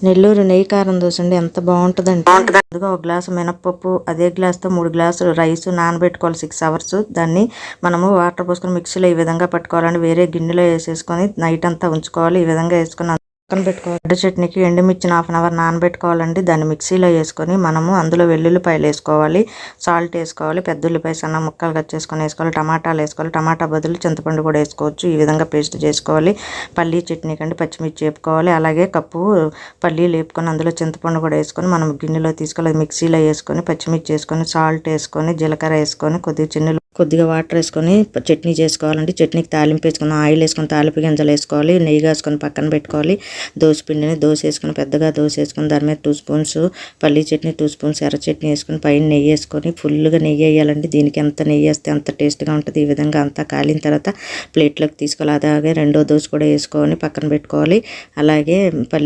నెల్లూరు నెయ్యి కారం దోశ అండి, ఎంత బాగుంటుందంటే ముందుగా ఒక గ్లాసు మినపప్పు, అదే గ్లాస్తో 3 గ్లాసులు రైస్ నానబెట్టుకోవాలి 6 అవర్స్. దాన్ని మనము వాటర్ పోసుకొని మిక్సీలో ఈ విధంగా పట్టుకోవాలండి. వేరే గిన్నెలో వేసేసుకొని నైట్ అంతా ఉంచుకోవాలి. ఈ విధంగా వేసుకొని పక్కన పెట్టుకోవాలి. రెడ్ చట్నీకి ఎండుమిర్చిని 1/2 అవర్ నానబెట్టుకోవాలండి. దాన్ని మిక్సీలో వేసుకొని మనము అందులో వెల్లుల్లిపాయలు వేసుకోవాలి, సాల్ట్ వేసుకోవాలి, పెద్ద ఉల్లిపాయ సన్న ముక్కలు కట్ చేసుకొని వేసుకోవాలి, టమాటాలు వేసుకోవాలి. టమాటా బదులు చింతపండు కూడా వేసుకోవచ్చు. ఈ విధంగా పేస్ట్ చేసుకోవాలి. పల్లీ చట్నీ కండి పచ్చిమిర్చి వేపుకోవాలి. అలాగే కప్పు పల్లీలు వేపుకొని అందులో చింతపండు కూడా వేసుకొని మనం గిన్నెలో తీసుకోవాలి. మిక్సీలో వేసుకొని పచ్చిమిర్చి వేసుకొని సాల్ట్ వేసుకొని జీలకర్ర వేసుకొని కొద్దిగా వాటర్ వేసుకొని చట్నీ చేసుకోవాలండి. చట్నీకి తాలింపు వేసుకుని ఆయిల్ వేసుకొని తాలింపు గింజలు వేసుకోవాలి, నెయ్యి వేసుకొని పక్కన పెట్టుకోవాలి. దోశ పిండిని దోశ వేసుకొని పెద్దగా దోశ వేసుకొని దాని మీద 2 స్పూన్స్ పల్లీ చట్నీ, 2 స్పూన్స్ ఎర్ర చట్నీ వేసుకొని పైన నెయ్యి వేసుకొని ఫుల్గా నెయ్యి వేయాలండి. దీనికి ఎంత నెయ్యి వేస్తే అంత టేస్ట్గా ఉంటుంది. ఈ విధంగా అంతా కాలిన తర్వాత ప్లేట్లోకి తీసుకోవాలి. అలాగే రెండో దోశ కూడా వేసుకొని పక్కన పెట్టుకోవాలి. అలాగే పల్లీ